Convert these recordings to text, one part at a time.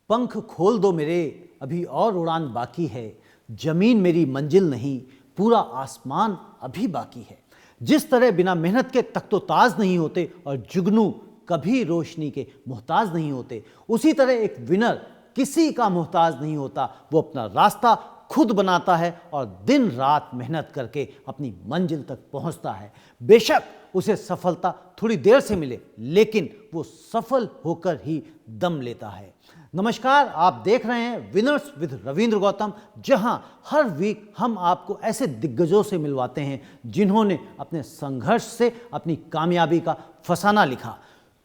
पंख खोल दो मेरे, अभी और उड़ान बाकी है। जमीन मेरी मंजिल नहीं, पूरा आसमान अभी बाकी है। जिस तरह बिना मेहनत के तख्तोताज नहीं होते और जुगनू कभी रोशनी के मोहताज नहीं होते, उसी तरह एक विनर किसी का मोहताज नहीं होता। वो अपना रास्ता खुद बनाता है और दिन रात मेहनत करके अपनी मंजिल तक पहुंचता है। बेशक उसे सफलता थोड़ी देर से मिले, लेकिन वो सफल होकर ही दम लेता है। नमस्कार, आप देख रहे हैं विनर्स विद रविंद्र गौतम, जहां हर वीक हम आपको ऐसे दिग्गजों से मिलवाते हैं जिन्होंने अपने संघर्ष से अपनी कामयाबी का फसाना लिखा।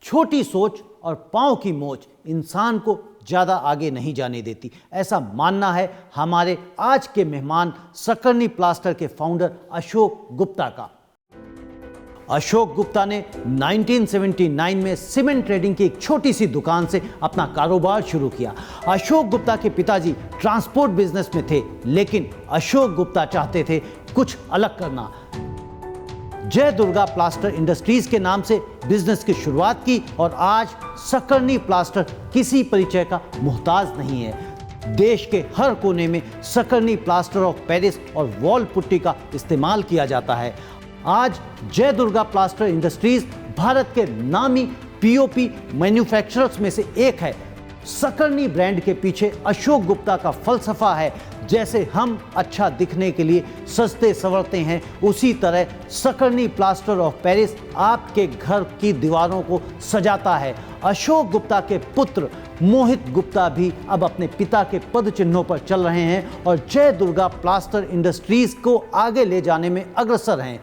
छोटी सोच और पांव की मोच इंसान को ज़्यादा आगे नहीं जाने देती, ऐसा मानना है हमारे आज के मेहमान सकरनी प्लास्टर के फाउंडर अशोक गुप्ता का। अशोक गुप्ता ने 1979 में सीमेंट ट्रेडिंग की एक छोटी सी दुकान से अपना कारोबार शुरू किया। अशोक गुप्ता के पिताजी ट्रांसपोर्ट बिजनेस में थे, लेकिन अशोक गुप्ता चाहते थे कुछ अलग करना। जय दुर्गा प्लास्टर इंडस्ट्रीज के नाम से बिजनेस की शुरुआत की और आज सकरनी प्लास्टर किसी परिचय का मोहताज नहीं है। देश के हर कोने में सकरनी प्लास्टर ऑफ पेरिस और वॉल पुट्टी का इस्तेमाल किया जाता है। आज जय दुर्गा प्लास्टर इंडस्ट्रीज भारत के नामी पीओपी मैन्युफैक्चरर्स में से एक है। सकरनी ब्रांड के पीछे अशोक गुप्ता का फलसफा है, जैसे हम अच्छा दिखने के लिए सस्ते संवरते हैं, उसी तरह सकरनी प्लास्टर ऑफ पेरिस आपके घर की दीवारों को सजाता है। अशोक गुप्ता के पुत्र मोहित गुप्ता भी अब अपने पिता के पद चिन्हों पर चल रहे हैं और जय दुर्गा प्लास्टर इंडस्ट्रीज को आगे ले जाने में अग्रसर हैं।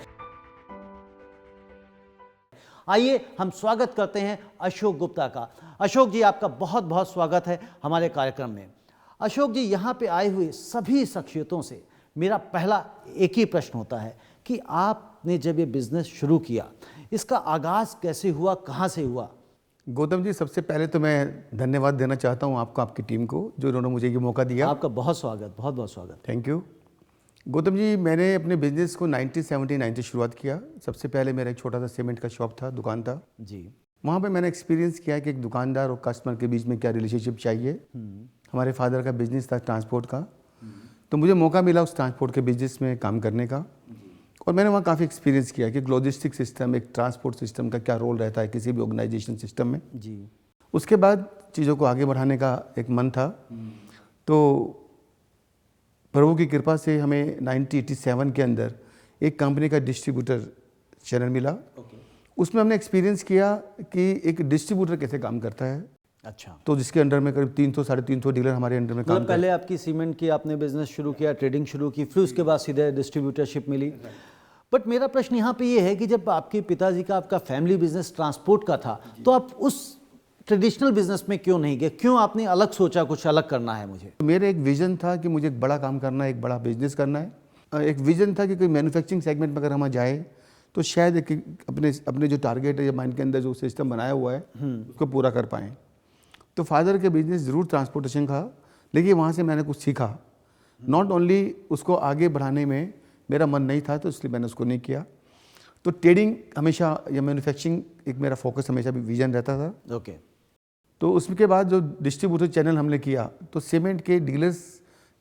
आइए हम स्वागत करते हैं अशोक गुप्ता का। अशोक जी, आपका बहुत बहुत स्वागत है हमारे कार्यक्रम में। अशोक जी, यहाँ पे आए हुए सभी शख्सियतों से मेरा पहला एक ही प्रश्न होता है कि आपने जब ये बिज़नेस शुरू किया, इसका आगाज़ कैसे हुआ, कहाँ से हुआ? गौतम जी, सबसे पहले तो मैं धन्यवाद देना चाहता हूँ आपको, आपकी टीम को, जो उन्होंने मुझे ये मौका दिया। आपका बहुत स्वागत, बहुत बहुत स्वागत। Thank you. गौतम जी, मैंने अपने बिजनेस को 1979 से शुरुआत किया। सबसे पहले मेरा एक छोटा सा सीमेंट का शॉप था, दुकान था जी। वहाँ पे मैंने एक्सपीरियंस किया कि एक दुकानदार और कस्टमर के बीच में क्या रिलेशनशिप चाहिए। हमारे फादर का बिजनेस था ट्रांसपोर्ट का, तो मुझे मौका मिला उस ट्रांसपोर्ट के बिजनेस में काम करने का और मैंने वहाँ काफ़ी एक्सपीरियंस किया कि लॉजिस्टिक सिस्टम, एक ट्रांसपोर्ट सिस्टम का क्या रोल रहता है किसी भी ऑर्गेनाइजेशन सिस्टम में जी। उसके बाद चीज़ों को आगे बढ़ाने का एक मन था। तो प्रभु की कृपा से हमें 1987 के अंदर एक कंपनी का डिस्ट्रीब्यूटर चैनल मिला। उसमें हमने एक्सपीरियंस किया कि एक डिस्ट्रीब्यूटर कैसे काम करता है। अच्छा। तो जिसके अंडर में करीब 300-350 डीलर हमारे अंडर में काम मतलब पहले आपकी सीमेंट की आपने बिजनेस शुरू किया, ट्रेडिंग शुरू की, फिर उसके बाद सीधे डिस्ट्रीब्यूटरशिप मिली। बट मेरा प्रश्न यहाँ पे ये है कि जब आपके पिताजी का, आपका फैमिली बिजनेस ट्रांसपोर्ट का था, तो आप उस ट्रेडिशनल बिजनेस में क्यों नहीं गए? क्यों आपने अलग सोचा कुछ अलग करना है मुझे? मेरा एक विजन था कि मुझे एक बड़ा काम करना है, एक बड़ा बिजनेस करना है। एक विजन था कि कोई मैन्युफैक्चरिंग सेगमेंट में अगर हम जाए तो शायद एक अपने जो टारगेट है या माइंड के अंदर जो सिस्टम बनाया हुआ है उसको पूरा कर पाएँ। तो फादर के बिजनेस ज़रूर ट्रांसपोर्टेशन का, लेकिन वहाँ से मैंने कुछ सीखा। नॉट ओनली उसको आगे बढ़ाने में मेरा मन नहीं था, तो इसलिए मैंने उसको नहीं किया। तो ट्रेडिंग हमेशा या मैन्युफैक्चरिंग एक मेरा फोकस हमेशा भी विजन रहता था। ओके। तो उसके बाद जो डिस्ट्रीब्यूटर चैनल हमने किया, तो सीमेंट के डीलर्स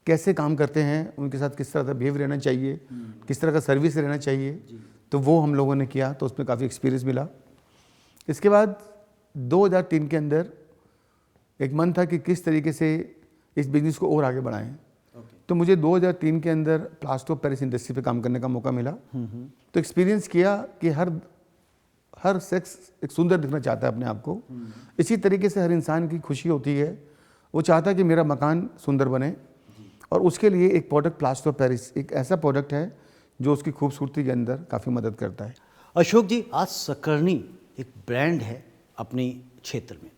कैसे काम करते हैं, उनके साथ किस तरह का बिहेव रहना चाहिए, किस तरह का सर्विस रहना चाहिए, तो वो हम लोगों ने किया। तो उसमें काफ़ी एक्सपीरियंस मिला। इसके बाद 2003 के अंदर एक मन था कि किस तरीके से इस बिज़नेस को और आगे बढ़ाएं। तो मुझे 2003 के अंदर प्लास्टर ऑफ पेरिस इंडस्ट्री पे काम करने का मौका मिला। तो एक्सपीरियंस किया कि हर सेक्स एक सुंदर दिखना चाहता है अपने आप को। इसी तरीके से हर इंसान की खुशी होती है, वो चाहता है कि मेरा मकान सुंदर बने, और उसके लिए एक प्रोडक्ट प्लास्टर ऑफ पेरिस एक ऐसा प्रोडक्ट है जो उसकी खूबसूरती के अंदर काफ़ी मदद करता है। अशोक जी, आज सकरनी एक ब्रांड है अपने क्षेत्र में,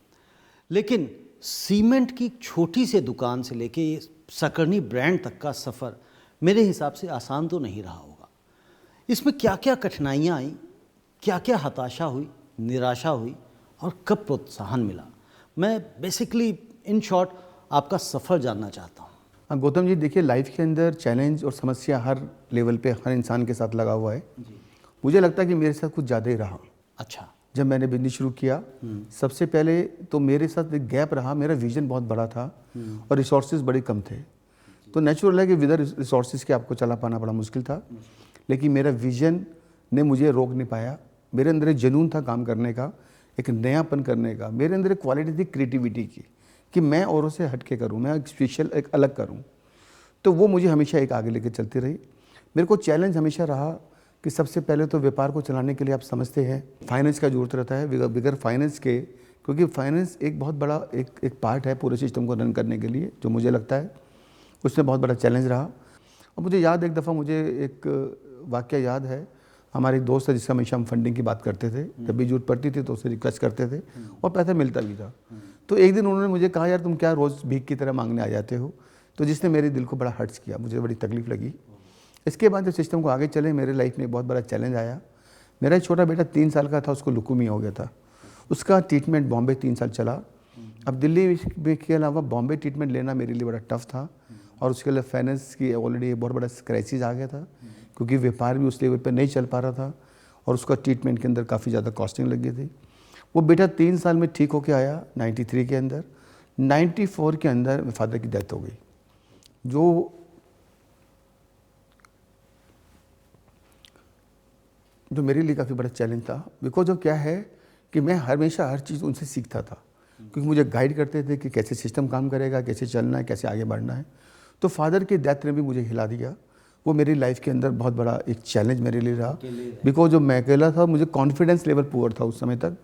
लेकिन सीमेंट की छोटी सी दुकान से लेके ये सकरनी ब्रांड तक का सफ़र मेरे हिसाब से आसान तो नहीं रहा होगा। इसमें क्या क्या कठिनाइयाँ आई, क्या क्या हताशा हुई, निराशा हुई और कब प्रोत्साहन मिला? मैं बेसिकली इन शॉर्ट आपका सफ़र जानना चाहता हूँ। गौतम जी, देखिए, लाइफ के अंदर चैलेंज और समस्या हर लेवल पे हर इंसान के साथ लगा हुआ है। मुझे लगता है कि मेरे साथ कुछ ज़्यादा ही रहा। अच्छा। जब मैंने बिजनेस शुरू किया, सबसे पहले तो मेरे साथ एक गैप रहा, मेरा विजन बहुत बड़ा था और रिसोर्सेज बड़े कम थे। तो नेचुरल है कि विद रिसोर्सेज के आपको चला पाना बड़ा मुश्किल था, लेकिन मेरा विजन ने मुझे रोक नहीं पाया। मेरे अंदर एक जुनून था काम करने का, एक नयापन करने का, मेरे अंदर एक क्वालिटी थी क्रिएटिविटी की कि मैं औरों से हट के करूँ, मैं एक स्पेशल, एक अलग करूँ। तो वो मुझे हमेशा एक आगे लेके चलती रही। मेरे को चैलेंज हमेशा रहा कि सबसे पहले तो व्यापार को चलाने के लिए आप समझते हैं फाइनेंस का जरूरत रहता है, बिगर फाइनेंस के, क्योंकि फाइनेंस एक बहुत बड़ा एक पार्ट है पूरे सिस्टम को रन करने के लिए, जो मुझे लगता है उसमें बहुत बड़ा चैलेंज रहा। और मुझे याद, एक दफ़ा मुझे एक वाक़या याद है, हमारे एक दोस्त है जिसका हमेशा हम फंडिंग की बात करते थे, जब भी जरूरत पड़ती थी तो उससे रिक्वेस्ट करते थे और पैसा मिलता भी था। तो एक दिन उन्होंने मुझे कहा, यार तुम क्या रोज़ भीख की तरह मांगने आ जाते हो, तो जिसने मेरे दिल को बड़ा हर्ट्स किया, मुझे बड़ी तकलीफ़ लगी। इसके बाद जब सिस्टम को आगे चले, मेरे लाइफ में एक बहुत बड़ा चैलेंज आया। मेरा एक छोटा बेटा 3 साल का था, उसको लुकुमिया हो गया था। उसका ट्रीटमेंट बॉम्बे 3 साल चला। अब दिल्ली के अलावा बॉम्बे ट्रीटमेंट लेना मेरे लिए बड़ा टफ था और उसके लिए फाइनेंस की ऑलरेडी बहुत बड़ा क्राइसिस आ गया था, क्योंकि व्यापार भी उस लेवल पर नहीं चल पा रहा था और उसका ट्रीटमेंट के अंदर काफ़ी ज़्यादा कॉस्टिंग लग गई थी। वो बेटा 3 साल में ठीक होके आया 93 के अंदर। 94 के अंदर मेरे फादर की डेथ हो गई, जो मेरे लिए काफ़ी बड़ा चैलेंज था। बिकॉज ऑफ क्या है कि मैं हमेशा हर चीज़ उनसे सीखता था, क्योंकि मुझे गाइड करते थे कि कैसे सिस्टम काम करेगा, कैसे चलना है, कैसे आगे बढ़ना है। तो फादर की डेथ ने भी मुझे हिला दिया। वो मेरी लाइफ के अंदर बहुत बड़ा एक चैलेंज मेरे लिए रहा, बिकॉज जो मैं अकेला था, मुझे कॉन्फिडेंस लेवल पुअर था उस समय तक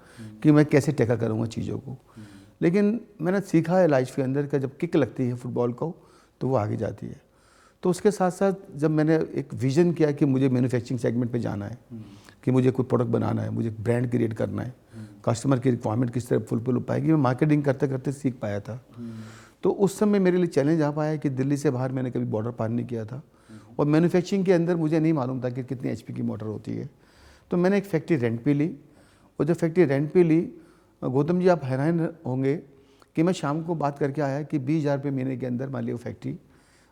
कि मैं कैसे टैकल करूँगा चीज़ों को। लेकिन मैंने सीखा है लाइफ के अंदर का जब किक लगती है फुटबॉल को तो वो आगे जाती है। तो उसके साथ साथ जब मैंने एक विज़न किया कि मुझे मैन्युफैक्चरिंग सेगमेंट पे जाना है, कि मुझे कोई प्रोडक्ट बनाना है, मुझे ब्रांड क्रिएट करना है, कस्टमर की रिक्वायरमेंट किस तरह फुलफिल हो पाएगी, मैं मार्केटिंग करते करते सीख पाया था। तो उस समय मेरे लिए चैलेंज आ पाया कि दिल्ली से बाहर मैंने कभी बॉर्डर पार नहीं किया था और मैन्युफैक्चरिंग के अंदर मुझे नहीं मालूम था कि कितनी HP की मोटर होती है। तो मैंने एक फैक्ट्री रेंट पे ली और जब फैक्ट्री रेंट पे ली, गौतम जी आप हैरान होंगे कि मैं शाम को बात करके आया कि 20,000 रुपये महीने के अंदर मान लिया वो फैक्ट्री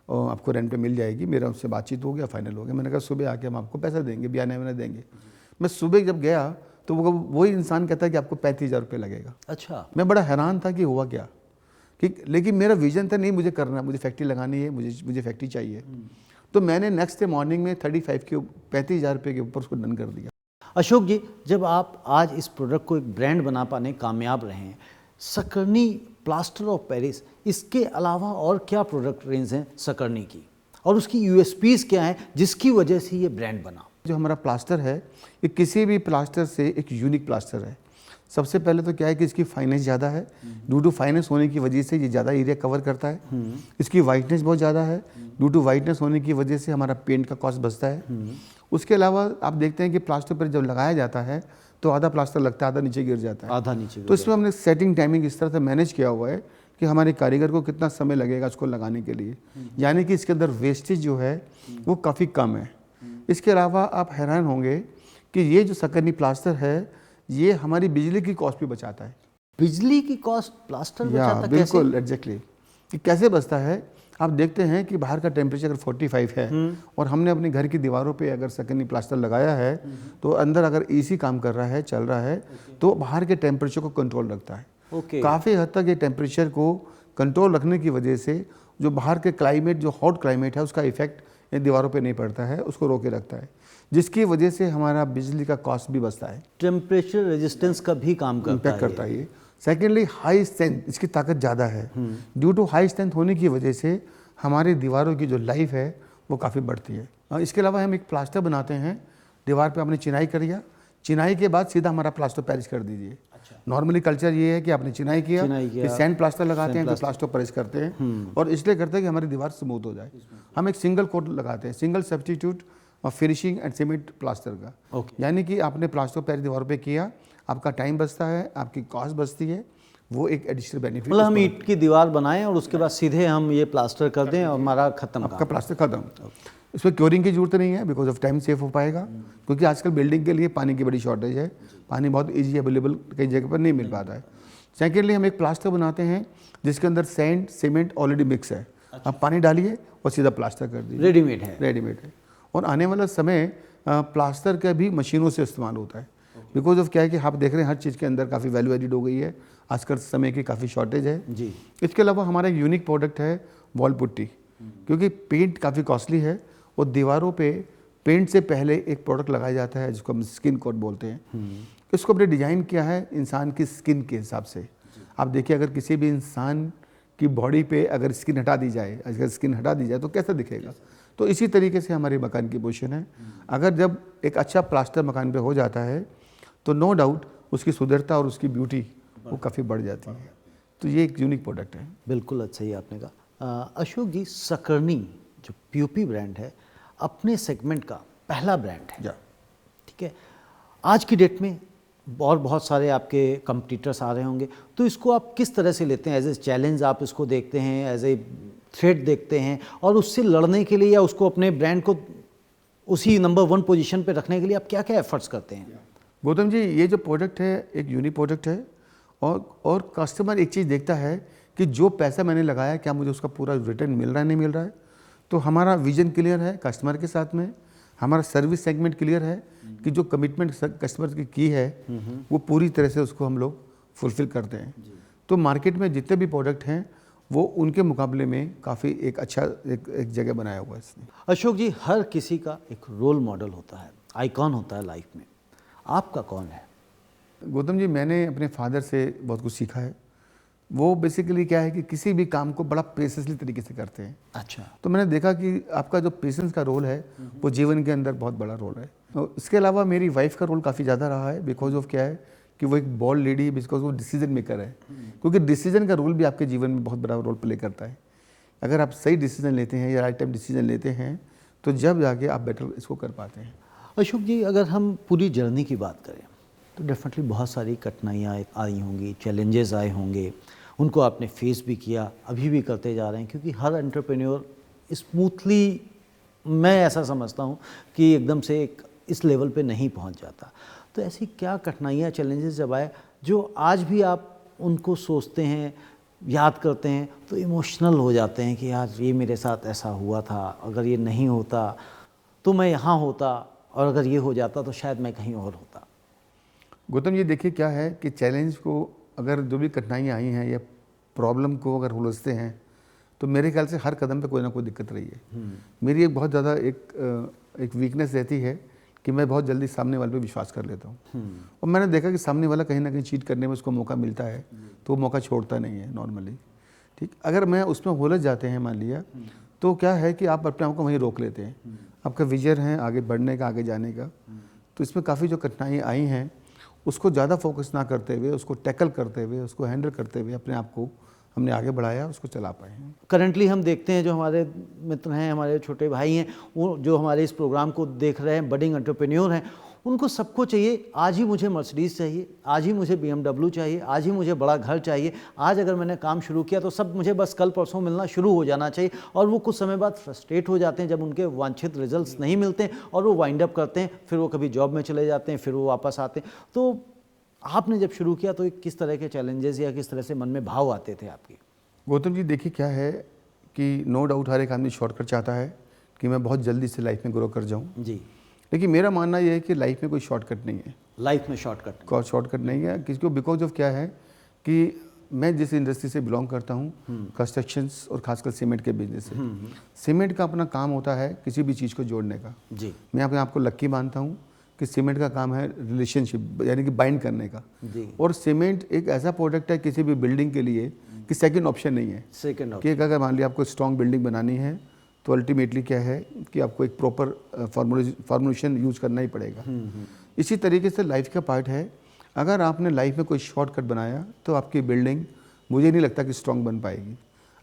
और आपको रेंट पे मिल जाएगी। मेरा उससे बातचीत हो गया, फाइनल हो गया। मैंने कहा सुबह आके हम आपको पैसा देंगे, बयाने में देंगे। मैं सुबह जब गया तो वही इंसान कहता है कि आपको 35,000 रुपये लगेगा। अच्छा। मैं बड़ा हैरान था कि हुआ क्या, कि लेकिन मेरा विजन था नहीं मुझे करना है, मुझे फैक्ट्री लगानी है, मुझे फैक्ट्री चाहिए। तो मैंने नेक्स्ट डे मॉर्निंग में 35,000 रुपये के ऊपर उसको डन कर दिया। अशोक जी, जब आप आज इस प्रोडक्ट को एक ब्रांड बना पाने कामयाब रहे हैं, सकरनी प्लास्टर ऑफ पेरिस, इसके अलावा और क्या प्रोडक्ट रेंज हैं सकरनी की और उसकी USPs क्या हैं जिसकी वजह से ये ब्रांड बना? जो हमारा प्लास्टर है ये किसी भी प्लास्टर से एक यूनिक प्लास्टर है। सबसे पहले तो क्या है कि इसकी फाइनेंस ज़्यादा है, ड्यू टू फाइनेंस होने की वजह से ये ज़्यादा एरिया कवर करता है। इसकी वाइटनेस बहुत ज़्यादा है, ड्यू टू वाइटनेस होने की वजह से हमारा पेंट का कॉस्ट बचता है। उसके अलावा आप देखते हैं कि प्लास्टर पर जब लगाया जाता है तो आधा प्लास्टर लगता है, आधा नीचे गिर जाता है, आधा नीचे। तो इसमें हमने सेटिंग टाइमिंग इस तरह से मैनेज किया हुआ है कि हमारे कारीगर को कितना समय लगेगा इसको लगाने के लिए, यानी कि इसके अंदर वेस्टेज जो है वो काफ़ी कम है। इसके अलावा आप हैरान होंगे कि ये जो सकरनी प्लास्टर है ये हमारी बिजली की कॉस्ट भी बचाता है। बिजली की कॉस्ट प्लास्टर बचाता है? बिल्कुल एग्जैक्टली। कि कैसे बचता है, आप देखते हैं कि बाहर का टेम्परेचर अगर 45 है और हमने अपने घर की दीवारों पे अगर सकरनी प्लास्टर लगाया है तो अंदर अगर AC काम कर रहा है, चल रहा है, तो बाहर के टेम्परेचर को कंट्रोल रखता है। काफ़ी हद तक ये टेम्परेचर को कंट्रोल रखने की वजह से जो बाहर के क्लाइमेट, जो हॉट क्लाइमेट है, उसका इफेक्ट इन दीवारों पे नहीं पड़ता है, उसको रोके रखता है, जिसकी वजह से हमारा बिजली का कॉस्ट भी बचता है। टेम्परेचर रेजिस्टेंस का भी काम करता है ये। सेकेंडली हाई स्ट्रेंथ, इसकी ताकत ज़्यादा है। ड्यू टू हाई स्ट्रेंथ होने की वजह से हमारी दीवारों की जो लाइफ है वो काफ़ी बढ़ती है। इसके अलावा हम एक प्लास्टर बनाते हैं, दीवार पे आपने चिनाई कर दिया, चिनाई के बाद सीधा हमारा प्लास्टर पेरिस कर दीजिए। नॉर्मली कल्चर ये है कि आपने चिनाई किया, फिर सैंड प्लास्टर लगाते हैं, फिर प्लास्टर पेरिस करते हैं और इसलिए करते हैं कि हमारी दीवार स्मूथ हो जाए। हम एक सिंगल कोट लगाते हैं, सिंगल सब्स्टिट्यूट और फिनिशिंग एंड सीमेंट प्लास्टर का। यानी कि आपने प्लास्टर पेरिस दीवारों पे किया, आपका टाइम बचता है, आपकी कॉस्ट बचती है, वो एक एडिशनल बेनिफिट। मतलब हम ईंट की दीवार बनाएं और उसके बाद सीधे हम ये प्लास्टर कर दें और हमारा खत्म, आपका प्लास्टर खत्म। इसमें क्योरिंग की जरूरत नहीं है, बिकॉज ऑफ टाइम सेव हो पाएगा, क्योंकि आजकल बिल्डिंग के लिए पानी की बड़ी शॉर्टेज है, पानी बहुत इजी अवेलेबल कई जगह पर नहीं मिल पाता है। सेकेंडली हम एक प्लास्टर बनाते हैं जिसके अंदर सैंड सीमेंट ऑलरेडी मिक्स है, आप पानी डालिए और सीधा प्लास्टर कर दीजिए, रेडीमेड है। और आने वाला समय प्लास्टर का भी मशीनों से इस्तेमाल होता है, बिकॉज ऑफ क्या है कि आप देख रहे हैं हर चीज़ के अंदर काफ़ी वैल्यू एडिड हो गई है, आजकल समय की काफ़ी शॉर्टेज है जी। इसके अलावा हमारा एक यूनिक प्रोडक्ट है वॉल पुट्टी, क्योंकि पेंट काफ़ी कॉस्टली है और दीवारों पे पेंट से पहले एक प्रोडक्ट लगाया जाता है जिसको हम स्किन कोट बोलते हैं। इसको हमने डिज़ाइन किया है इंसान की स्किन के हिसाब से। आप देखिए अगर किसी भी इंसान की बॉडी पे अगर स्किन हटा दी जाए, अगर स्किन हटा दी जाए तो कैसा दिखेगा, तो इसी तरीके से हमारे मकान की पोजीशन है। अगर जब एक अच्छा प्लास्टर मकान पे हो जाता है तो नो डाउट उसकी सुंदरता और उसकी ब्यूटी वो काफ़ी बढ़ जाती है। तो ये एक यूनिक प्रोडक्ट है। बिल्कुल अच्छा ही आपने कहा। अशोक जी, सकर्नी जो पीओपी ब्रांड है अपने सेगमेंट का पहला ब्रांड है, ठीक है। आज की डेट में और बहुत सारे आपके कंपटीटर्स आ रहे होंगे, तो इसको आप किस तरह से लेते हैं? एज ए चैलेंज आप इसको देखते हैं, एज ए थ्रेट देखते हैं, और उससे लड़ने के लिए या उसको अपने ब्रांड को उसी नंबर 1 पोजीशन पे रखने के लिए आप क्या क्या एफर्ट्स करते हैं? गौतम जी, ये जो प्रोडक्ट है एक यूनिक प्रोडक्ट है और कस्टमर एक चीज़ देखता है कि जो पैसा मैंने लगाया क्या मुझे उसका पूरा रिटर्न मिल रहा है, नहीं मिल रहा है। तो हमारा विजन क्लियर है कस्टमर के साथ में, हमारा सर्विस सेगमेंट क्लियर है कि जो कमिटमेंट कस्टमर की है वो पूरी तरह से उसको हम लोग फुलफिल करते हैं। तो मार्केट में जितने भी प्रोडक्ट हैं वो उनके मुकाबले में काफ़ी एक अच्छा एक जगह बनाया हुआ है इसने। अशोक जी, हर किसी का एक रोल मॉडल होता है, आइकॉन होता है लाइफ में, आपका कौन है? गौतम जी, मैंने अपने फादर से बहुत कुछ सीखा है। वो बेसिकली क्या है कि किसी भी काम को बड़ा पेशेंसली तरीके से करते हैं। अच्छा। तो मैंने देखा कि आपका जो पेशेंस का रोल है वो जीवन के अंदर बहुत बड़ा रोल है। तो इसके अलावा मेरी वाइफ का रोल काफ़ी ज़्यादा रहा है, बिकॉज ऑफ क्या है कि वो एक बॉल्ड लेडी, बिकॉज वो डिसीजन मेकर है। क्योंकि डिसीजन का रोल भी आपके जीवन में बहुत बड़ा रोल प्ले करता है। अगर आप सही डिसीजन लेते हैं या राइट टाइम डिसीजन लेते हैं तो जब जाके आप बेटर इसको कर पाते हैं। अशोक जी, अगर हम पूरी जर्नी की बात करें तो डेफिनेटली बहुत सारी कठिनाइयाँ आई होंगी, चैलेंजेस आए होंगे, उनको आपने फेस भी किया, अभी भी करते जा रहे हैं, क्योंकि हर एंटरप्रेन्योर स्मूथली, मैं ऐसा समझता हूँ कि एकदम से एक इस लेवल पे नहीं पहुँच जाता। तो ऐसी क्या कठिनाइयाँ, चैलेंजेस जब आए जो आज भी आप उनको सोचते हैं, याद करते हैं तो इमोशनल हो जाते हैं कि यार ये मेरे साथ ऐसा हुआ था, अगर ये नहीं होता तो मैं यहाँ होता, और अगर ये हो जाता तो शायद मैं कहीं और होता? गौतम जी, देखिए क्या है कि चैलेंज को, अगर जो भी कठिनाइयाँ आई हैं या प्रॉब्लम को अगर उलझते हैं तो मेरे ख्याल से हर कदम पे कोई ना कोई दिक्कत रही है। मेरी एक बहुत ज़्यादा एक वीकनेस रहती है कि मैं बहुत जल्दी सामने वाले पे विश्वास कर लेता हूँ। और मैंने देखा कि सामने वाला कहीं ना कहीं चीट करने में उसको मौका मिलता है तो वो मौका छोड़ता नहीं है नॉर्मली। ठीक, अगर मैं उसमें उलझ जाते हैं मान लिया, तो क्या है कि आप अपने आप को वहीं रोक लेते हैं। आपका विजन है आगे बढ़ने का, आगे जाने का। तो इसमें काफ़ी जो कठिनाइयाँ आई हैं उसको ज़्यादा फोकस ना करते हुए, उसको टैकल करते हुए, उसको हैंडल करते हुए अपने आप को हमने आगे बढ़ाया, उसको चला पाए हैं। करंटली हम देखते हैं जो हमारे मित्र हैं, हमारे छोटे भाई हैं, वो जो हमारे इस प्रोग्राम को देख रहे हैं, बडिंग एंटरप्रेन्योर हैं, उनको सबको चाहिए आज ही मुझे मर्सिडीज़ चाहिए, आज ही मुझे BMW चाहिए, आज ही मुझे बड़ा घर चाहिए, आज अगर मैंने काम शुरू किया तो सब मुझे बस कल परसों मिलना शुरू हो जाना चाहिए। और वो कुछ समय बाद फ्रस्ट्रेट हो जाते हैं जब उनके वांछित रिजल्ट्स नहीं मिलते हैं और वो वाइंड अप करते हैं, फिर वो कभी जॉब में चले जाते हैं, फिर वो वापस आते हैं। तो आपने जब शुरू किया तो किस तरह के चैलेंजेस या किस तरह से मन में भाव आते थे आपके? गौतम जी, देखिए क्या है कि नो डाउट हर एक आदमी शॉर्टकट चाहता है कि मैं बहुत जल्दी से लाइफ में ग्रो कर जाऊँ। जी। लेकिन मेरा मानना यह है कि लाइफ में कोई शॉर्टकट नहीं है। लाइफ में शॉर्टकट? शॉर्टकट नहीं है किसको, बिकॉज ऑफ क्या है कि मैं जिस इंडस्ट्री से बिलोंग करता हूँ, कंस्ट्रक्शंस और खासकर सीमेंट के बिजनेस से। सीमेंट का अपना काम होता है किसी भी चीज़ को जोड़ने का। जी। मैं अपने आप को लक्की मानता हूँ कि सीमेंट का काम है रिलेशनशिप, यानी कि बाइंड करने का। जी। और सीमेंट एक ऐसा प्रोडक्ट है किसी भी बिल्डिंग के लिए कि सेकंड ऑप्शन नहीं है। सेकंड कि अगर मान लिया आपको स्ट्रॉन्ग बिल्डिंग बनानी है तो अल्टीमेटली क्या है कि आपको एक प्रॉपर फॉर्मुलेशन यूज़ करना ही पड़ेगा। इसी तरीके से लाइफ का पार्ट है। अगर आपने लाइफ में कोई शॉर्टकट बनाया तो आपकी बिल्डिंग, मुझे नहीं लगता कि स्ट्रॉन्ग बन पाएगी।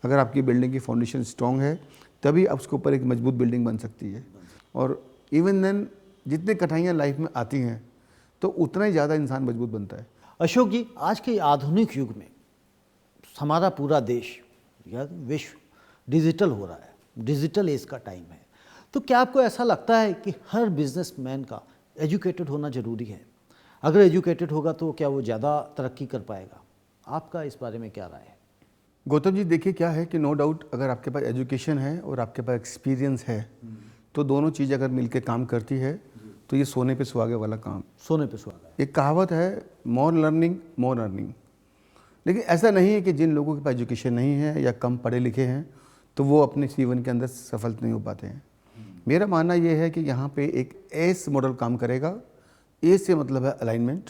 अगर आपकी बिल्डिंग की फाउंडेशन स्ट्रॉन्ग है तभी आप उसके ऊपर एक मजबूत बिल्डिंग बन सकती है। और इवन देन जितनी कठिनाइयाँ लाइफ में आती हैं तो उतना ही ज़्यादा इंसान मजबूत बनता है। अशोक जी, आज के आधुनिक युग में हमारा पूरा देश या विश्व डिजिटल हो रहा है, डिजिटल एज का टाइम है, तो क्या आपको ऐसा लगता है कि हर बिजनेसमैन का एजुकेटेड होना ज़रूरी है? अगर एजुकेटेड होगा तो क्या वो ज़्यादा तरक्की कर पाएगा? आपका इस बारे में क्या राय है? गौतम जी, देखिए क्या है कि नो डाउट अगर आपके पास एजुकेशन है और आपके पास एक्सपीरियंस है तो दोनों चीज़ अगर मिलके काम करती है तो ये सोने पे सुहागे वाला काम। सोने पे सुहागा। एक कहावत है, मोर लर्निंग मोर अर्निंग। लेकिन ऐसा नहीं है कि जिन लोगों के पास एजुकेशन नहीं है या कम पढ़े लिखे हैं तो वो अपने जीवन के अंदर सफल नहीं हो पाते हैं। मेरा मानना ये है कि यहाँ पे एक एस मॉडल काम करेगा। ए से मतलब है अलाइनमेंट।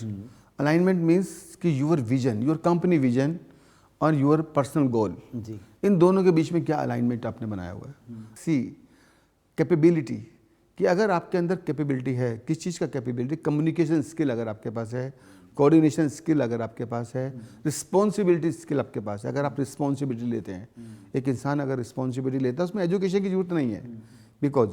अलाइनमेंट मीन्स कि your vision, your company vision और यूर पर्सनल गोल, जी। इन दोनों के बीच में क्या अलाइनमेंट आपने बनाया हुआ है। सी कैपेबिलिटी, कि अगर आपके अंदर कैपेबिलिटी है, किस चीज़ का कैपेबिलिटी, कम्युनिकेशन स्किल अगर आपके पास है, कोऑर्डिनेशन स्किल अगर आपके पास है, रिस्पॉन्सिबिलिटी स्किल आपके पास है, अगर आप रिस्पॉन्सिबिलिटी लेते हैं, एक इंसान अगर रिस्पॉन्सिबिलिटी लेता है उसमें एजुकेशन की जरूरत नहीं है, बिकॉज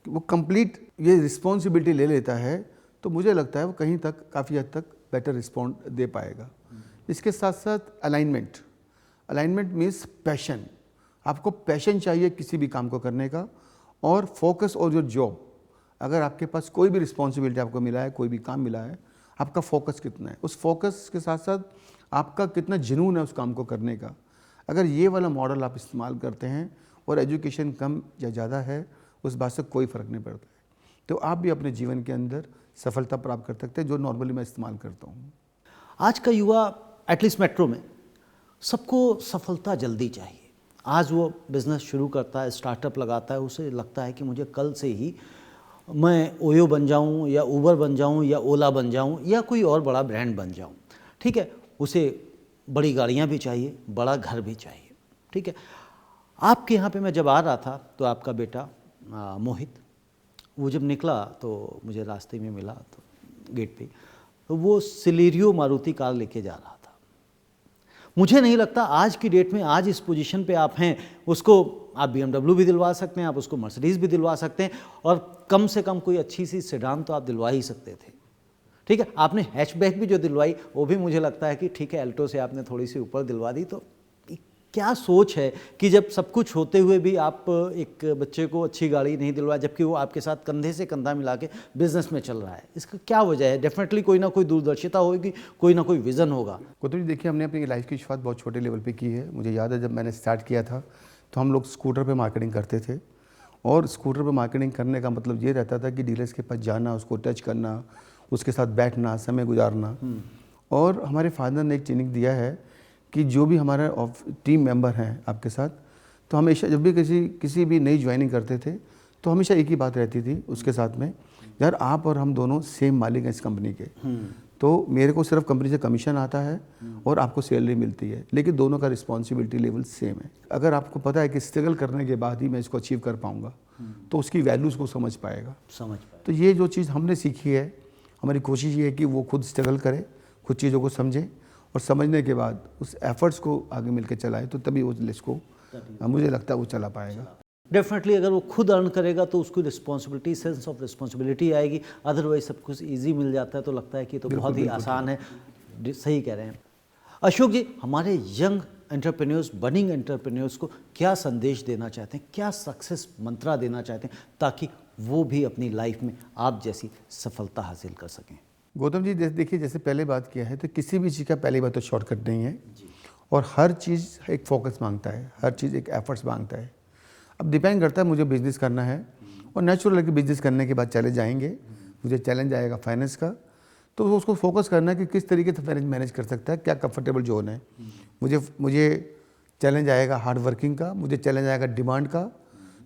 वो कंप्लीट ये रिस्पॉन्सिबिलिटी ले लेता है तो मुझे लगता है वो कहीं तक काफ़ी हद तक बेटर रिस्पॉन्ड दे पाएगा। इसके साथ साथ अलाइनमेंट, अलाइनमेंट मीन्स पैशन। आपको पैशन चाहिए किसी भी काम को करने का, और फोकस और जो जॉब, अगर आपके पास कोई भी रिस्पॉन्सिबिलिटी आपको मिला है, कोई भी काम मिला है, आपका फोकस कितना है, उस फोकस के साथ साथ आपका कितना जुनून है उस काम को करने का। अगर ये वाला मॉडल आप इस्तेमाल करते हैं और एजुकेशन कम या ज़्यादा है उस बात से कोई फ़र्क नहीं पड़ता है, तो आप भी अपने जीवन के अंदर सफलता प्राप्त कर सकते हैं, जो नॉर्मली मैं इस्तेमाल करता हूँ। आज का युवा एटलीस्ट मेट्रो में सबको सफलता जल्दी चाहिए। आज वो बिज़नेस शुरू करता है, स्टार्टअप लगाता है, उसे लगता है कि मुझे कल से ही मैं ओयो बन जाऊं या उबर बन जाऊं या ओला बन जाऊं या कोई और बड़ा ब्रांड बन जाऊं। ठीक है, उसे बड़ी गाड़ियां भी चाहिए, बड़ा घर भी चाहिए। ठीक है, आपके यहाँ पे मैं जब आ रहा था तो आपका बेटा मोहित, वो जब निकला तो मुझे रास्ते में मिला तो गेट पे, तो वो सिलेरियो मारुति कार लेके जा रहा था। मुझे नहीं लगता आज की डेट में, आज इस पोजीशन पे आप हैं, उसको आप BMW भी दिलवा सकते हैं, आप उसको मर्सिडीज़ भी दिलवा सकते हैं, और कम से कम कोई अच्छी सी सेडान तो आप दिलवा ही सकते थे। ठीक है, आपने हैचबैक भी जो दिलवाई वो भी मुझे लगता है कि ठीक है, अल्टो से आपने थोड़ी सी ऊपर दिलवा दी। तो क्या सोच है कि जब सब कुछ होते हुए भी आप एक बच्चे को अच्छी गाड़ी नहीं दिलवाए, जबकि वो आपके साथ कंधे से कंधा मिला के बिजनेस में चल रहा है? इसका क्या वजह है? डेफिनेटली कोई ना कोई दूरदर्शिता होगी, कोई ना कोई विज़न होगा। कुतुब जी देखिए, हमने अपनी लाइफ की शुरुआत बहुत छोटे लेवल पे की है। मुझे याद है जब मैंने स्टार्ट किया था तो हम लोग स्कूटर पे मार्केटिंग करते थे, और स्कूटर पे मार्केटिंग करने का मतलब ये रहता था कि डीलर्स के पास जाना, उसको टच करना, उसके साथ बैठना, समय गुजारना। और हमारे फादर ने एक ट्रेनिंग दिया है कि जो भी हमारा टीम मेंबर हैं आपके साथ, तो हमेशा जब भी किसी भी नई ज्वाइनिंग करते थे तो हमेशा एक ही बात रहती थी उसके साथ में, यार आप और हम दोनों सेम मालिक हैं इस कंपनी के, तो मेरे को सिर्फ कंपनी से कमीशन आता है और आपको सैलरी मिलती है, लेकिन दोनों का रिस्पॉन्सिबिलिटी लेवल सेम है। अगर आपको पता है कि स्ट्रगल करने के बाद ही मैं इसको अचीव कर पाऊंगा तो उसकी वैल्यूज़ को समझ पाएगा। तो ये जो चीज़ हमने सीखी है, हमारी कोशिश ये है कि वो खुद स्ट्रगल करे, खुद चीज़ों को समझे, और समझने के बाद उस एफर्ट्स को आगे मिलकर चलाए, तो तभी उस लिस्ट को मुझे लगता है वो चला पाएगा। डेफिनेटली अगर वो खुद अर्न करेगा तो उसकी रिस्पॉन्सिबिलिटी, सेंस ऑफ रिस्पॉन्सिबिलिटी आएगी। अदरवाइज सब कुछ इजी मिल जाता है तो लगता है कि तो बहुत ही आसान है। सही कह रहे हैं अशोक जी। हमारे यंग एंटरप्रेन्योर्स, बर्निंग एंटरप्रेन्योर्स को क्या संदेश देना चाहते हैं, क्या सक्सेस मंत्रा देना चाहते हैं, ताकि वो भी अपनी लाइफ में आप जैसी सफलता हासिल कर सकें? गौतम जी देखिए, जैसे पहले बात किया है तो किसी भी चीज़ का पहली बात तो शॉर्टकट नहीं है, और हर चीज़ एक फोकस मांगता है, हर चीज़ एक एफर्ट्स मांगता है। अब डिपेंड करता है, मुझे बिज़नेस करना है और नेचुरल है कि बिज़नेस करने के बाद चैलेंज आएंगे, मुझे चैलेंज आएगा फाइनेंस का, तो उसको फोकस करना है कि किस तरीके से फाइनेंस मैनेज कर सकता है, क्या कंफर्टेबल जोन है। मुझे चैलेंज आएगा हार्ड वर्किंग का, मुझे चैलेंज आएगा डिमांड का,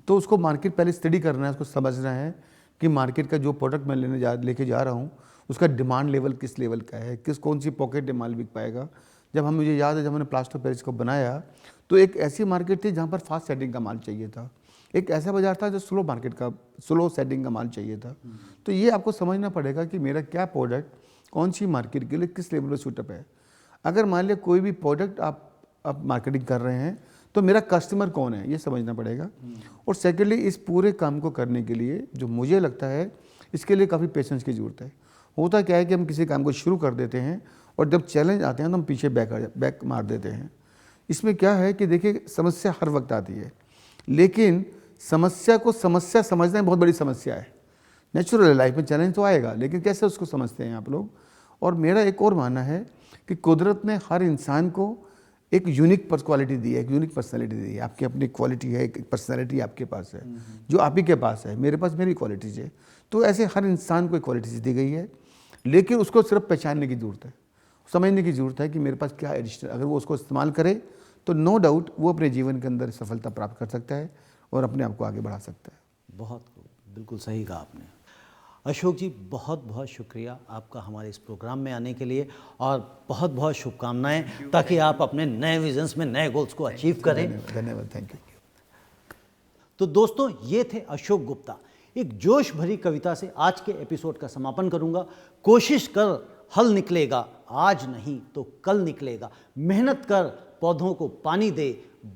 तो उसको मार्केट पहले स्टडी करना है, उसको समझना है कि मार्केट का जो प्रोडक्ट मैं लेके जा रहा हूँ उसका डिमांड लेवल किस लेवल का है, कौन सी पॉकेट में माल बिक पाएगा। मुझे याद है जब मैंने प्लास्टर ऑफ पेरिस को बनाया तो एक ऐसी मार्केट थी जहाँ पर फास्ट सेटिंग का माल चाहिए था, एक ऐसा बाजार था जो स्लो सेटिंग का माल चाहिए था। तो ये आपको समझना पड़ेगा कि मेरा क्या प्रोडक्ट कौन सी मार्केट के लिए किस लेवल पर सूटअप है। अगर मान लिया कोई भी प्रोडक्ट आप मार्केटिंग कर रहे हैं तो मेरा कस्टमर कौन है ये समझना पड़ेगा। और सेकेंडली इस पूरे काम को करने के लिए जो मुझे लगता है इसके लिए काफ़ी पेशेंस की ज़रूरत है। होता क्या है कि हम किसी काम को शुरू कर देते हैं और जब चैलेंज आते हैं तो हम पीछे बैक मार देते हैं। इसमें क्या है कि देखिए, समस्या हर वक्त आती है, लेकिन समस्या को समस्या समझना बहुत बड़ी समस्या है। नेचुरल लाइफ में चैलेंज तो आएगा, लेकिन कैसे उसको समझते हैं आप लोग। और मेरा एक और मानना है कि कुदरत ने हर इंसान को एक यूनिक क्वालिटी दी है, एक यूनिक पर्सनैलिटी दी है। आपकी अपनी क्वालिटी है, एक पर्सनैलिटी आपके पास है जो आप ही के पास है, मेरे पास मेरी क्वालिटीज़ है। तो ऐसे हर इंसान को क्वालिटीज दी गई है, लेकिन उसको सिर्फ पहचानने की ज़रूरत है, समझने की ज़रूरत है कि मेरे पास क्या एडिशनल, अगर वो उसको इस्तेमाल करे तो नो डाउट वो अपने जीवन के अंदर सफलता प्राप्त कर सकता है और अपने आप को आगे बढ़ा सकता है। बहुत खूब, बिल्कुल सही कहा आपने। अशोक जी, बहुत बहुत शुक्रिया आपका हमारे इस प्रोग्राम में आने के लिए, और बहुत बहुत शुभकामनाएं ताकि आप अपने नए विजन्स में नए गोल्स को अचीव करें। धन्यवाद, थैंक यू। तो दोस्तों, ये थे अशोक गुप्ता। एक जोश भरी कविता से आज के एपिसोड का समापन करूंगा। कोशिश कर हल निकलेगा, आज नहीं तो कल निकलेगा। मेहनत कर, पौधों को पानी दे,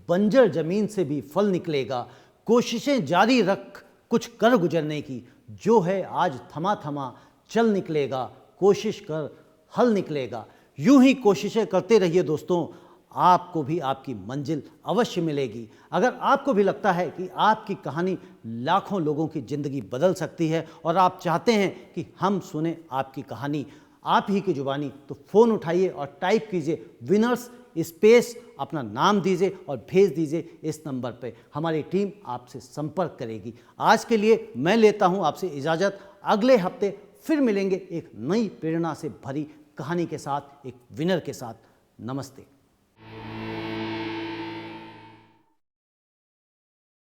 बंजर जमीन से भी फल निकलेगा। कोशिशें जारी रख, कुछ कर गुजरने की, जो है आज थमा थमा चल निकलेगा। कोशिश कर हल निकलेगा। यूं ही कोशिशें करते रहिए दोस्तों, आपको भी आपकी मंजिल अवश्य मिलेगी। अगर आपको भी लगता है कि आपकी कहानी लाखों लोगों की ज़िंदगी बदल सकती है और आप चाहते हैं कि हम सुने आपकी कहानी आप ही की जुबानी, तो फ़ोन उठाइए और टाइप कीजिए विनर्स स्पेस, अपना नाम दीजिए और भेज दीजिए इस नंबर पे। हमारी टीम आपसे संपर्क करेगी। आज के लिए मैं लेता हूं आपसे इजाज़त। अगले हफ्ते फिर मिलेंगे एक नई प्रेरणा से भरी कहानी के साथ, एक विनर के साथ। नमस्ते।